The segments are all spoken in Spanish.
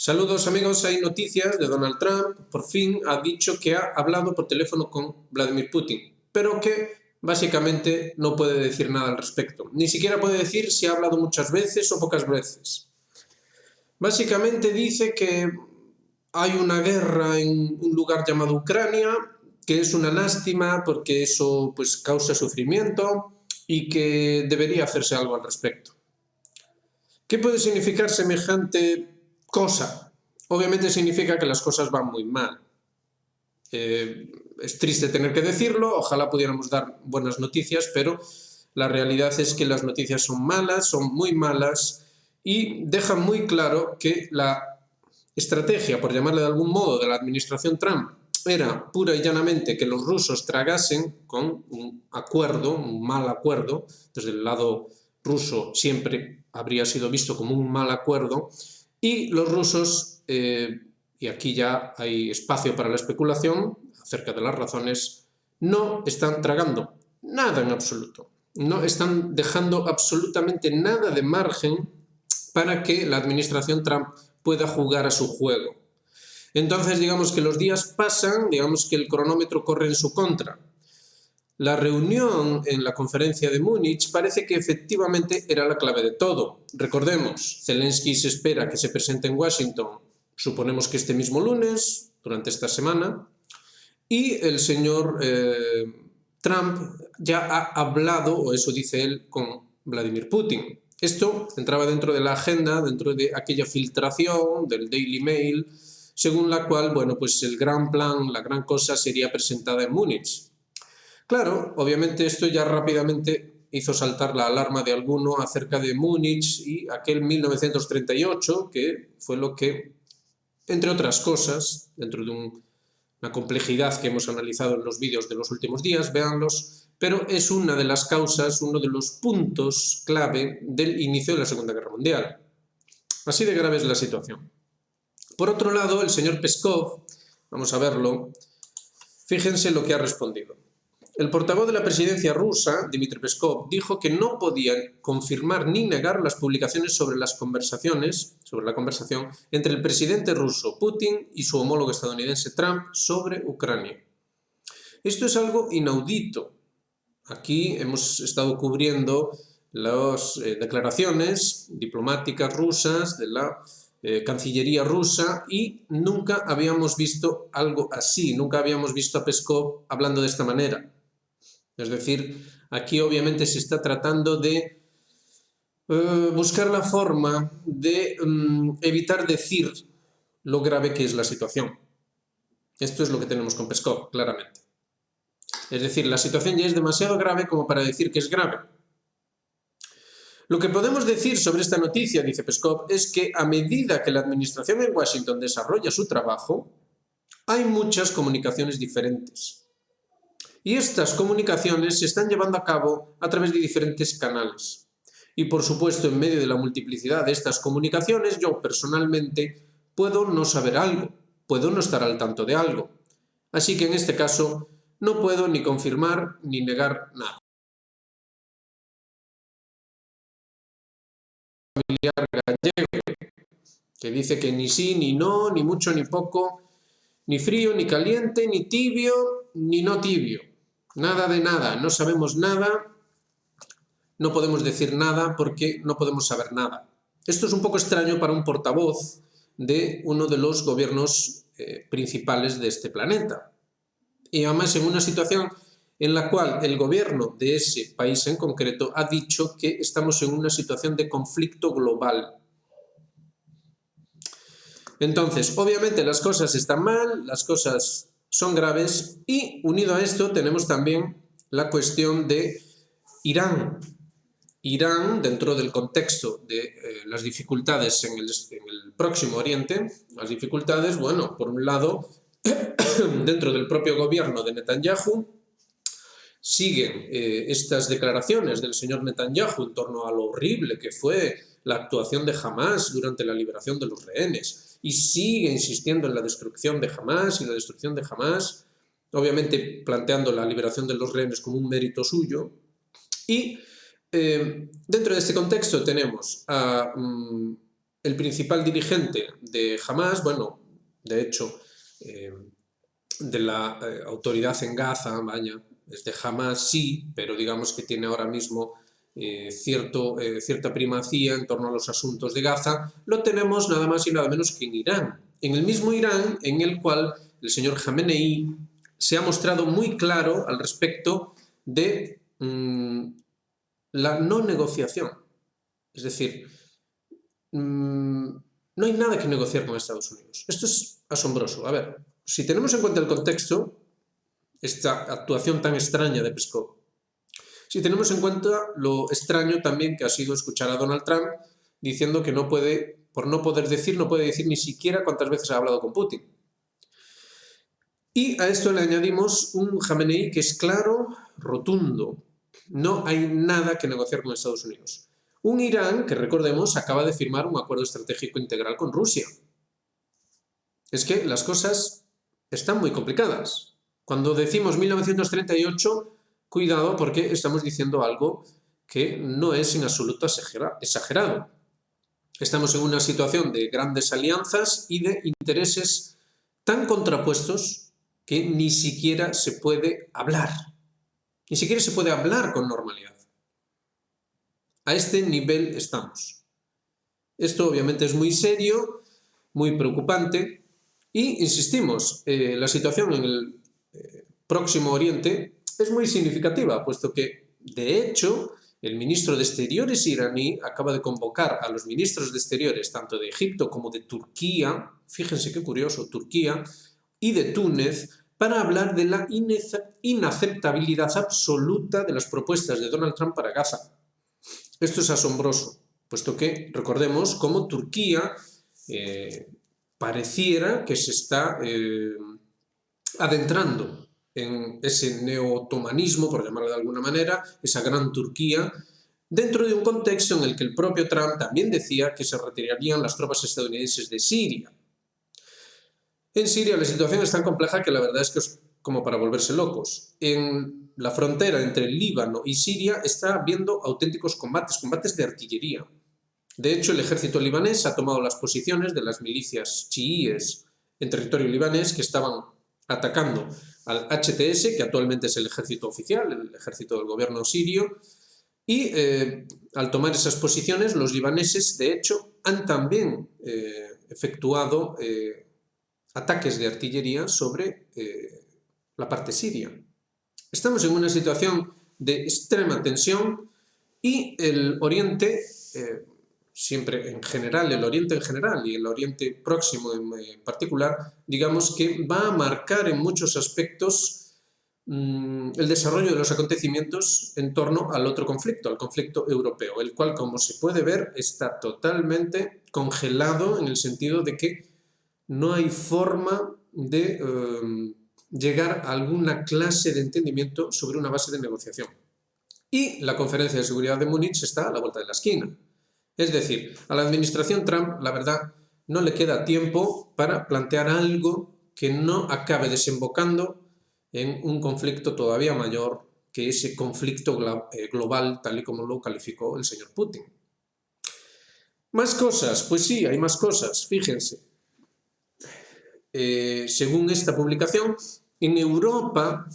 Saludos amigos, hay noticias de Donald Trump, por fin ha dicho que ha hablado por teléfono con Vladimir Putin, pero que básicamente no puede decir nada al respecto. Ni siquiera puede decir si ha hablado muchas veces o pocas veces. Básicamente dice que hay una guerra en un lugar llamado Ucrania, que es una lástima porque eso pues causa sufrimiento y que debería hacerse algo al respecto. ¿Qué puede significar semejante cosa? Obviamente significa que las cosas van muy mal. Es triste tener que decirlo, ojalá pudiéramos dar buenas noticias, pero la realidad es que las noticias son malas, son muy malas y dejan muy claro que la estrategia, por llamarle de algún modo, de la administración Trump era pura y llanamente que los rusos tragasen con un acuerdo, un mal acuerdo, desde el lado ruso siempre habría sido visto como un mal acuerdo, y los rusos, y aquí ya hay espacio para la especulación acerca de las razones, no están tragando nada en absoluto, no están dejando absolutamente nada de margen para que la administración Trump pueda jugar a su juego. Entonces, digamos que los días pasan, digamos que el cronómetro corre en su contra. La reunión en la conferencia de Múnich parece que efectivamente era la clave de todo. Recordemos, Zelensky se espera que se presente en Washington, suponemos que este mismo lunes, durante esta semana, y el señor Trump ya ha hablado, o eso dice él, con Vladimir Putin. Esto entraba dentro de la agenda, dentro de aquella filtración del Daily Mail, según la cual, bueno, pues el gran plan, la gran cosa sería presentada en Múnich. Claro, obviamente esto ya rápidamente hizo saltar la alarma de alguno acerca de Múnich y aquel 1938, que fue lo que, entre otras cosas, dentro de una complejidad que hemos analizado en los vídeos de los últimos días, véanlos, pero es una de las causas, uno de los puntos clave del inicio de la Segunda Guerra Mundial. Así de grave es la situación. Por otro lado, el señor Peskov, vamos a verlo, fíjense lo que ha respondido. El portavoz de la presidencia rusa, Dmitry Peskov, dijo que no podían confirmar ni negar las publicaciones sobre la conversación entre el presidente ruso Putin y su homólogo estadounidense Trump sobre Ucrania. Esto es algo inaudito. Aquí hemos estado cubriendo las declaraciones diplomáticas rusas de la Cancillería rusa y nunca habíamos visto algo así, nunca habíamos visto a Peskov hablando de esta manera. Es decir, aquí obviamente se está tratando de buscar la forma de evitar decir lo grave que es la situación. Esto es lo que tenemos con Peskov, claramente. Es decir, la situación ya es demasiado grave como para decir que es grave. Lo que podemos decir sobre esta noticia, dice Peskov, es que a medida que la administración en Washington desarrolla su trabajo, hay muchas comunicaciones diferentes. Y estas comunicaciones se están llevando a cabo a través de diferentes canales. Y por supuesto, en medio de la multiplicidad de estas comunicaciones, yo personalmente puedo no saber algo, puedo no estar al tanto de algo. Así que en este caso no puedo ni confirmar ni negar nada. Familiar gallego, que dice que ni sí, ni no, ni mucho, ni poco, ni frío, ni caliente, ni tibio, ni no tibio. Nada de nada, no sabemos nada, no podemos decir nada porque no podemos saber nada. Esto es un poco extraño para un portavoz de uno de los gobiernos principales de este planeta. Y además en una situación en la cual el gobierno de ese país en concreto ha dicho que estamos en una situación de conflicto global. Entonces, obviamente las cosas están mal, las cosas son graves y unido a esto tenemos también la cuestión de Irán. Irán, dentro del contexto de las dificultades en el Próximo Oriente, las dificultades, bueno, por un lado, dentro del propio gobierno de Netanyahu, siguen estas declaraciones del señor Netanyahu en torno a lo horrible que fue la actuación de Hamás durante la liberación de los rehenes y sigue insistiendo en la destrucción de Hamás y la destrucción de Hamás, obviamente planteando la liberación de los rehenes como un mérito suyo. Y dentro de este contexto tenemos a el principal dirigente de Hamas, bueno, de hecho, de la autoridad en Gaza, vaya, es de Hamas sí, pero digamos que tiene ahora mismo cierta primacía en torno a los asuntos de Gaza, lo tenemos nada más y nada menos que en Irán. En el mismo Irán en el cual el señor Jamenei se ha mostrado muy claro al respecto de la no negociación. Es decir, no hay nada que negociar con Estados Unidos. Esto es asombroso. A ver, si tenemos en cuenta el contexto, esta actuación tan extraña de Peskov, si tenemos en cuenta lo extraño también que ha sido escuchar a Donald Trump diciendo que no puede, por no poder decir, no puede decir ni siquiera cuántas veces ha hablado con Putin. Y a esto le añadimos un Jamenei que es claro, rotundo. No hay nada que negociar con Estados Unidos. Un Irán que, recordemos, acaba de firmar un acuerdo estratégico integral con Rusia. Es que las cosas están muy complicadas. Cuando decimos 1938, cuidado porque estamos diciendo algo que no es en absoluto exagerado. Estamos en una situación de grandes alianzas y de intereses tan contrapuestos que ni siquiera se puede hablar. Ni siquiera se puede hablar con normalidad. A este nivel estamos. Esto obviamente es muy serio, muy preocupante y, insistimos, la situación en el Próximo Oriente es muy significativa, puesto que, de hecho, el ministro de Exteriores iraní acaba de convocar a los ministros de Exteriores tanto de Egipto como de Turquía, fíjense qué curioso, Turquía, y de Túnez, para hablar de la inaceptabilidad absoluta de las propuestas de Donald Trump para Gaza. Esto es asombroso, puesto que, recordemos, cómo Turquía pareciera que se está adentrando en ese neo-otomanismo, por llamarlo de alguna manera, esa gran Turquía, dentro de un contexto en el que el propio Trump también decía que se retirarían las tropas estadounidenses de Siria. En Siria la situación es tan compleja que la verdad es que es como para volverse locos. En la frontera entre el Líbano y Siria está habiendo auténticos combates de artillería. De hecho, el ejército libanés ha tomado las posiciones de las milicias chiíes en territorio libanés que estaban atacando al HTS, que actualmente es el ejército oficial, el ejército del gobierno sirio, y al tomar esas posiciones, los libaneses, de hecho, han también efectuado ataques de artillería sobre la parte siria. Estamos en una situación de extrema tensión y el Oriente, siempre en general, el Oriente en general y el Oriente Próximo en particular, digamos que va a marcar en muchos aspectos el desarrollo de los acontecimientos en torno al otro conflicto, al conflicto europeo, el cual, como se puede ver, está totalmente congelado en el sentido de que no hay forma de llegar a alguna clase de entendimiento sobre una base de negociación. Y la conferencia de seguridad de Múnich está a la vuelta de la esquina. Es decir, a la administración Trump, la verdad, no le queda tiempo para plantear algo que no acabe desembocando en un conflicto todavía mayor que ese conflicto global, tal y como lo calificó el señor Putin. Más cosas, pues sí, hay más cosas, fíjense. Según esta publicación, en Europa,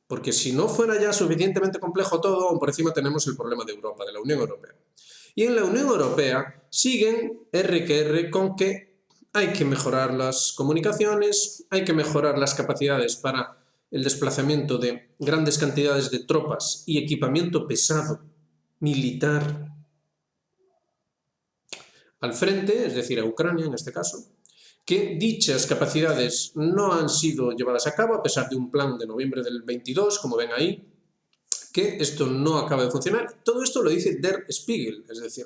porque si no fuera ya suficientemente complejo todo, por encima tenemos el problema de Europa, de la Unión Europea. Y en la Unión Europea siguen R que R con que hay que mejorar las comunicaciones, hay que mejorar las capacidades para el desplazamiento de grandes cantidades de tropas y equipamiento pesado, militar, al frente, es decir, a Ucrania en este caso, que dichas capacidades no han sido llevadas a cabo a pesar de un plan de noviembre del 22, como ven ahí, que esto no acaba de funcionar. Todo esto lo dice Der Spiegel, es decir,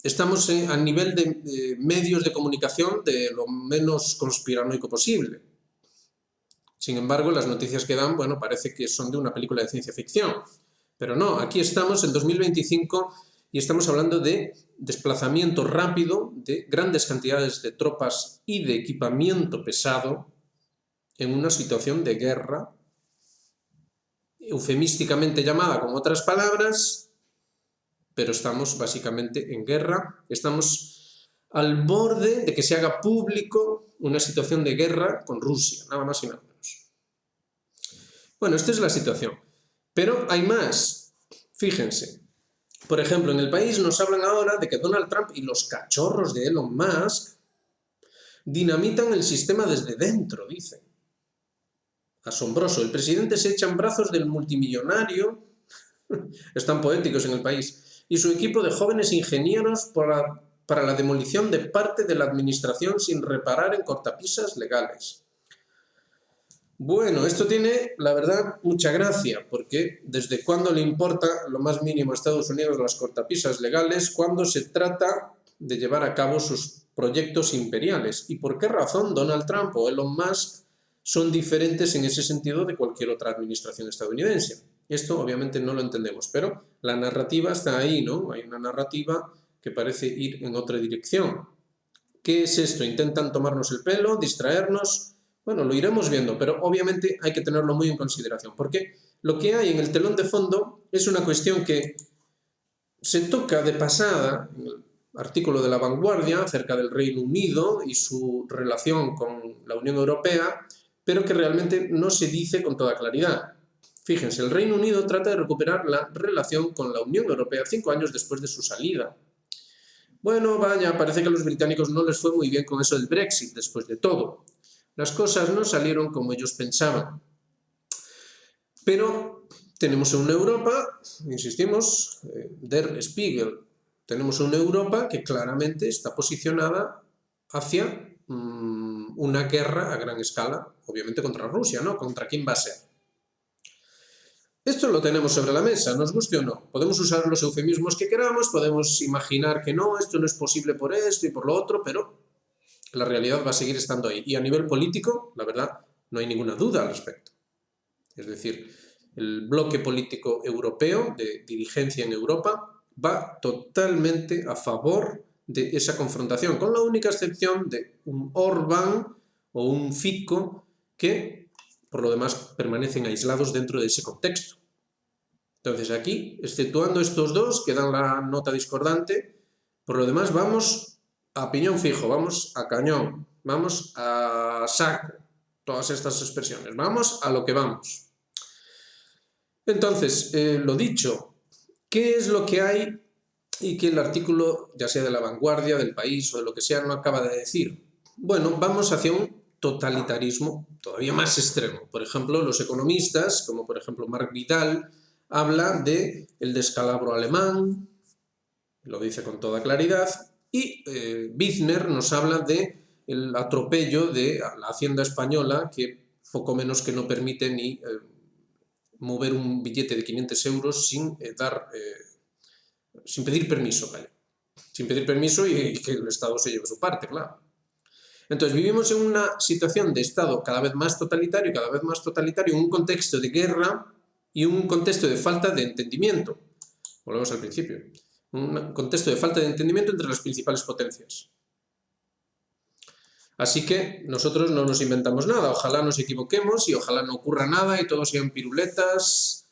estamos a nivel de medios de comunicación de lo menos conspiranoico posible. Sin embargo, las noticias que dan, bueno, parece que son de una película de ciencia ficción. Pero no, aquí estamos en 2025 y estamos hablando de desplazamiento rápido de grandes cantidades de tropas y de equipamiento pesado en una situación de guerra, eufemísticamente llamada con otras palabras, pero estamos básicamente en guerra, estamos al borde de que se haga público una situación de guerra con Rusia, nada más y nada menos. Bueno, esta es la situación, pero hay más, fíjense. Por ejemplo, en el país nos hablan ahora de que Donald Trump y los cachorros de Elon Musk dinamitan el sistema desde dentro, dicen. Asombroso. El presidente se echa en brazos del multimillonario, están poéticos en el país, y su equipo de jóvenes ingenieros para la demolición de parte de la administración sin reparar en cortapisas legales. Bueno, esto tiene, la verdad, mucha gracia, porque ¿desde cuándo le importa lo más mínimo a Estados Unidos las cortapisas legales cuando se trata de llevar a cabo sus proyectos imperiales? ¿Y por qué razón Donald Trump o Elon Musk son diferentes en ese sentido de cualquier otra administración estadounidense? Esto obviamente no lo entendemos, pero la narrativa está ahí, ¿no? Hay una narrativa que parece ir en otra dirección. ¿Qué es esto? ¿Intentan tomarnos el pelo, distraernos? Bueno, lo iremos viendo, pero obviamente hay que tenerlo muy en consideración, porque lo que hay en el telón de fondo es una cuestión que se toca de pasada en el artículo de La Vanguardia acerca del Reino Unido y su relación con la Unión Europea, pero que realmente no se dice con toda claridad. Fíjense, el Reino Unido trata de recuperar la relación con la Unión Europea 5 años después de su salida. Bueno, vaya, parece que a los británicos no les fue muy bien con eso del Brexit, después de todo. Las cosas no salieron como ellos pensaban. Pero tenemos una Europa, insistimos, Der Spiegel, tenemos una Europa que claramente está posicionada hacia una guerra a gran escala, obviamente contra Rusia, ¿no? ¿Contra quién va a ser? Esto lo tenemos sobre la mesa, nos guste o no. Podemos usar los eufemismos que queramos, podemos imaginar que no, esto no es posible por esto y por lo otro, pero la realidad va a seguir estando ahí. Y a nivel político, la verdad, no hay ninguna duda al respecto. Es decir, el bloque político europeo de dirigencia en Europa va totalmente a favor de esa confrontación, con la única excepción de un Orbán o un Fico que, por lo demás, permanecen aislados dentro de ese contexto. Entonces aquí, exceptuando estos dos que dan la nota discordante, por lo demás vamos a piñón fijo, vamos a cañón, vamos a saco, todas estas expresiones, vamos a lo que vamos. Entonces, lo dicho, ¿qué es lo que hay y que el artículo, ya sea de La Vanguardia, del País o de lo que sea, no acaba de decir? Bueno, vamos hacia un totalitarismo todavía más extremo. Por ejemplo, los economistas, como por ejemplo Marc Vidal, habla del descalabro alemán, lo dice con toda claridad, y Wissner nos habla del atropello de la hacienda española, que poco menos que no permite ni mover un billete de 500 euros sin pedir permiso, ¿vale? Sin pedir permiso y que el Estado se lleve su parte, claro. Entonces vivimos en una situación de Estado cada vez más totalitario, en un contexto de guerra y un contexto de falta de entendimiento. Volvemos al principio. Un contexto de falta de entendimiento entre las principales potencias. Así que nosotros no nos inventamos nada, ojalá nos equivoquemos y ojalá no ocurra nada y todo sean piruletas,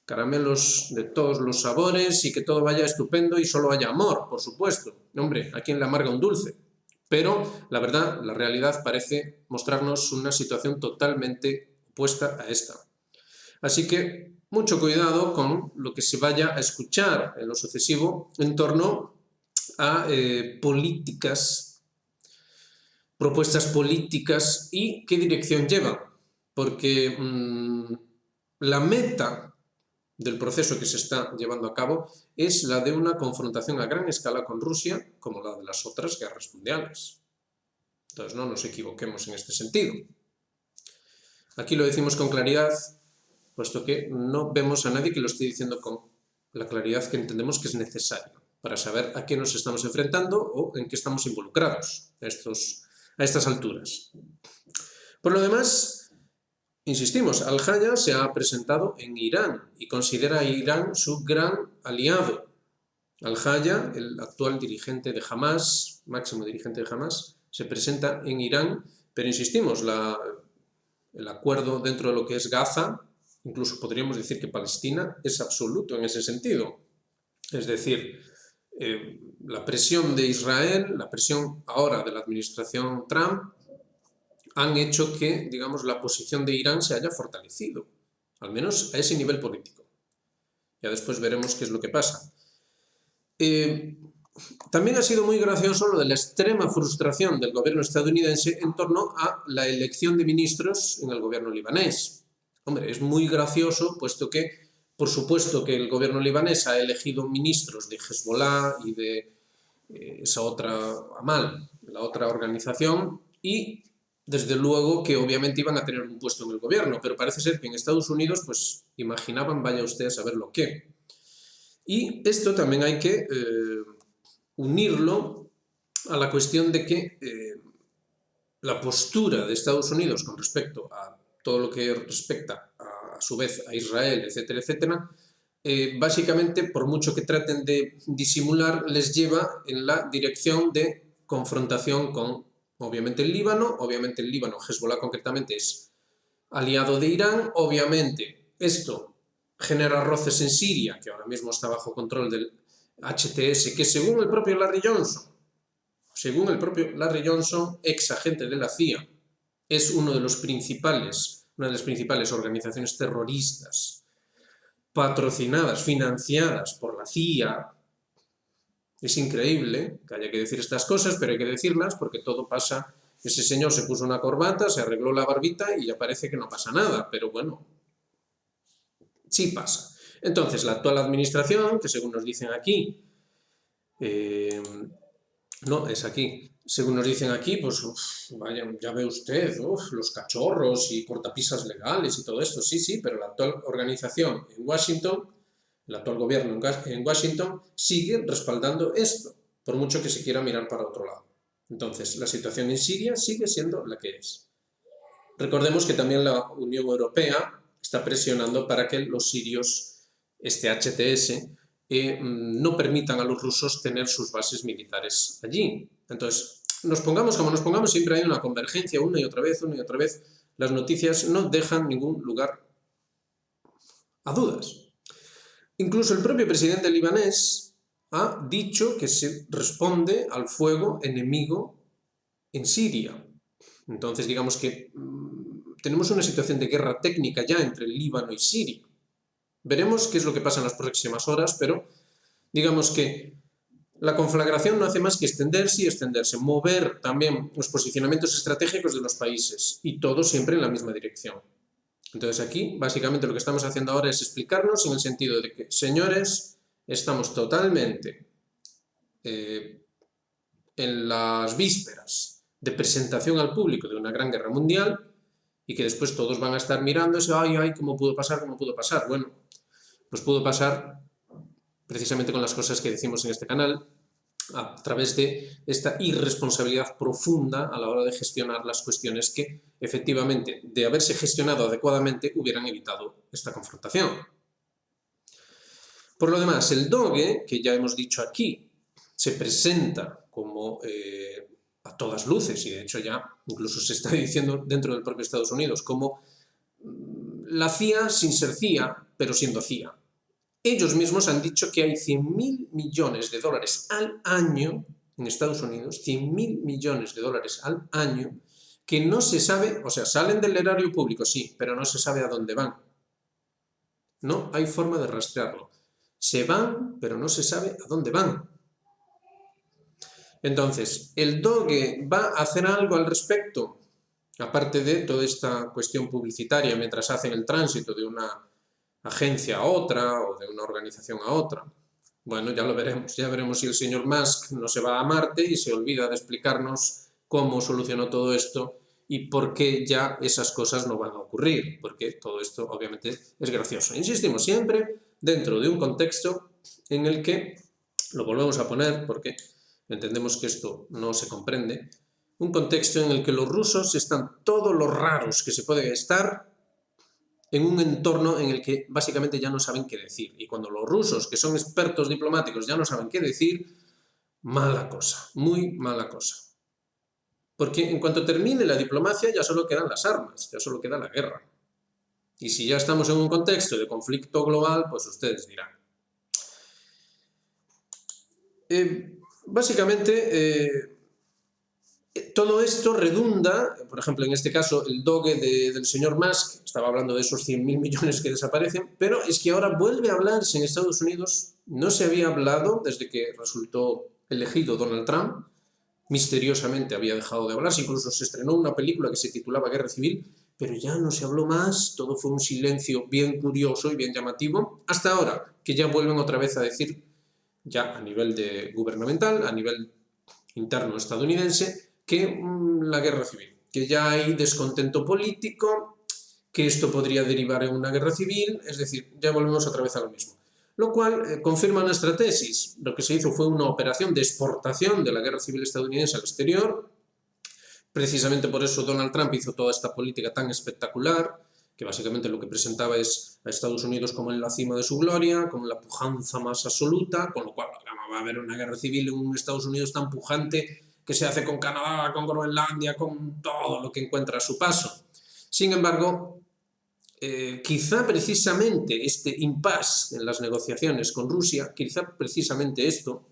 caramelos de todos los sabores y que todo vaya estupendo y solo haya amor, por supuesto. Hombre, ¿a quién le amarga un dulce? Pero la verdad, la realidad parece mostrarnos una situación totalmente opuesta a esta. Así que mucho cuidado con lo que se vaya a escuchar en lo sucesivo en torno a propuestas políticas y qué dirección llevan, porque la meta del proceso que se está llevando a cabo es la de una confrontación a gran escala con Rusia, como la de las otras guerras mundiales. Entonces no nos equivoquemos en este sentido. Aquí lo decimos con claridad, puesto que no vemos a nadie que lo esté diciendo con la claridad que entendemos que es necesaria para saber a qué nos estamos enfrentando o en qué estamos involucrados a estas alturas. Por lo demás, insistimos, Al-Haya se ha presentado en Irán y considera a Irán su gran aliado. Al-Haya, el actual dirigente de Hamás, máximo dirigente de Hamás, se presenta en Irán, pero insistimos, el acuerdo dentro de lo que es Gaza, incluso podríamos decir que Palestina, es absoluto en ese sentido. Es decir, la presión de Israel, la presión ahora de la administración Trump, han hecho que, digamos, la posición de Irán se haya fortalecido, al menos a ese nivel político. Ya después veremos qué es lo que pasa. También ha sido muy gracioso lo de la extrema frustración del gobierno estadounidense en torno a la elección de ministros en el gobierno libanés. Hombre, es muy gracioso, puesto que, por supuesto, que el gobierno libanés ha elegido ministros de Hezbollah y de esa otra Amal, la otra organización, y desde luego que obviamente iban a tener un puesto en el gobierno, pero parece ser que en Estados Unidos, pues imaginaban, vaya usted a saber lo que. Y esto también hay que unirlo a la cuestión de que la postura de Estados Unidos con respecto a todo lo que respecta a su vez a Israel, etcétera, etcétera, básicamente, por mucho que traten de disimular, les lleva en la dirección de confrontación con, obviamente, el Líbano. Obviamente el Líbano, Hezbollah concretamente, es aliado de Irán. Obviamente esto genera roces en Siria, que ahora mismo está bajo control del HTS, que según el propio Larry Johnson, ex agente de la CIA, es una de las principales organizaciones terroristas patrocinadas, financiadas por la CIA. Es increíble que haya que decir estas cosas, pero hay que decirlas porque todo pasa. Ese señor se puso una corbata, se arregló la barbita y ya parece que no pasa nada, pero bueno, sí pasa. Entonces, la actual administración, que según nos dicen aquí, no, es aquí. Según nos dicen aquí, pues vaya, ya ve usted, los cachorros y cortapisas legales y todo esto. Sí, sí, pero la actual organización en Washington, el actual gobierno en Washington, sigue respaldando esto, por mucho que se quiera mirar para otro lado. Entonces, la situación en Siria sigue siendo la que es. Recordemos que también la Unión Europea está presionando para que los sirios, este HTS, no permitan a los rusos tener sus bases militares allí. Entonces, nos pongamos como nos pongamos, siempre hay una convergencia una y otra vez. Las noticias no dejan ningún lugar a dudas. Incluso el propio presidente libanés ha dicho que se responde al fuego enemigo en Siria. Entonces, digamos que tenemos una situación de guerra técnica ya entre el Líbano y Siria. Veremos qué es lo que pasa en las próximas horas, pero digamos que la conflagración no hace más que extenderse y extenderse, mover también los posicionamientos estratégicos de los países y todo siempre en la misma dirección. Entonces aquí, básicamente lo que estamos haciendo ahora es explicarnos en el sentido de que, señores, estamos totalmente en las vísperas de presentación al público de una gran guerra mundial y que después todos van a estar mirándose, ay, ¿cómo pudo pasar? ¿Cómo pudo pasar? Bueno, pues pudo pasar precisamente con las cosas que decimos en este canal, a través de esta irresponsabilidad profunda a la hora de gestionar las cuestiones que, efectivamente, de haberse gestionado adecuadamente, hubieran evitado esta confrontación. Por lo demás, el doge, que ya hemos dicho aquí, se presenta como a todas luces, y de hecho ya incluso se está diciendo dentro del propio Estados Unidos, como la CIA sin ser CIA, pero siendo CIA. Ellos mismos han dicho que hay 100.000 millones de dólares al año en Estados Unidos, 100.000 millones de dólares al año, que no se sabe, o sea, salen del erario público, sí, pero no se sabe a dónde van. No hay forma de rastrearlo. Se van, pero no se sabe a dónde van. Entonces, ¿el doge va a hacer algo al respecto? Aparte de toda esta cuestión publicitaria mientras hacen el tránsito de una agencia a otra o de una organización a otra. Bueno, ya lo veremos. Ya veremos si el señor Musk no se va a Marte y se olvida de explicarnos cómo solucionó todo esto y por qué ya esas cosas no van a ocurrir, porque todo esto obviamente es gracioso. Insistimos siempre dentro de un contexto en el que, lo volvemos a poner porque entendemos que esto no se comprende, un contexto en el que los rusos están todos los raros que se pueden estar en un entorno en el que básicamente ya no saben qué decir. Y cuando los rusos, que son expertos diplomáticos, ya no saben qué decir, mala cosa, muy mala cosa. Porque en cuanto termine la diplomacia ya solo quedan las armas, ya solo queda la guerra. Y si ya estamos en un contexto de conflicto global, pues ustedes dirán. Básicamente, todo esto redunda, por ejemplo, en este caso, el doge del señor Musk, estaba hablando de esos 100.000 millones que desaparecen, pero es que ahora vuelve a hablarse en Estados Unidos, no se había hablado desde que resultó elegido Donald Trump, misteriosamente había dejado de hablarse, incluso se estrenó una película que se titulaba Guerra Civil, pero ya no se habló más, todo fue un silencio bien curioso y bien llamativo, hasta ahora, que ya vuelven otra vez a decir, ya a nivel gubernamental, a nivel interno estadounidense, que la guerra civil, que ya hay descontento político, que esto podría derivar en una guerra civil, es decir, ya volvemos otra vez a lo mismo. Lo cual confirma nuestra tesis. Lo que se hizo fue una operación de exportación de la guerra civil estadounidense al exterior. Precisamente por eso Donald Trump hizo toda esta política tan espectacular, que básicamente lo que presentaba es a Estados Unidos como en la cima de su gloria, como la pujanza más absoluta, con lo cual va a haber una guerra civil en un Estados Unidos tan pujante que se hace con Canadá, con Groenlandia, con todo lo que encuentra a su paso. Sin embargo, quizá precisamente este impasse en las negociaciones con Rusia, quizá precisamente esto,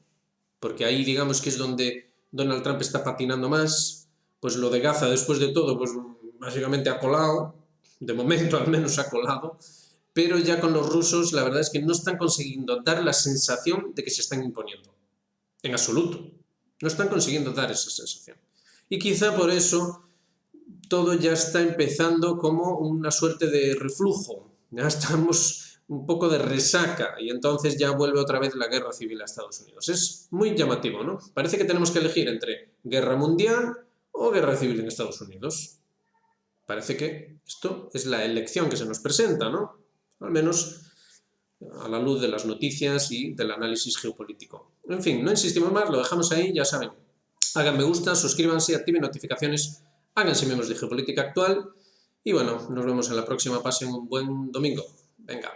porque ahí digamos que es donde Donald Trump está patinando más, pues lo de Gaza después de todo, pues básicamente ha colado, de momento al menos ha colado, pero ya con los rusos la verdad es que no están consiguiendo dar la sensación de que se están imponiendo, en absoluto, no están consiguiendo dar esa sensación. Y quizá por eso todo ya está empezando como una suerte de reflujo, ya estamos un poco de resaca y entonces ya vuelve otra vez la guerra civil a Estados Unidos. Es muy llamativo, ¿no? Parece que tenemos que elegir entre guerra mundial o guerra civil en Estados Unidos. Parece que esto es la elección que se nos presenta, ¿no? Al menos a la luz de las noticias y del análisis geopolítico. En fin, no insistimos más, lo dejamos ahí, ya saben. Hagan me gusta, suscríbanse, activen notificaciones, háganse miembros de Geopolítica Actual y bueno, nos vemos en la próxima. Pasen un buen domingo. Venga.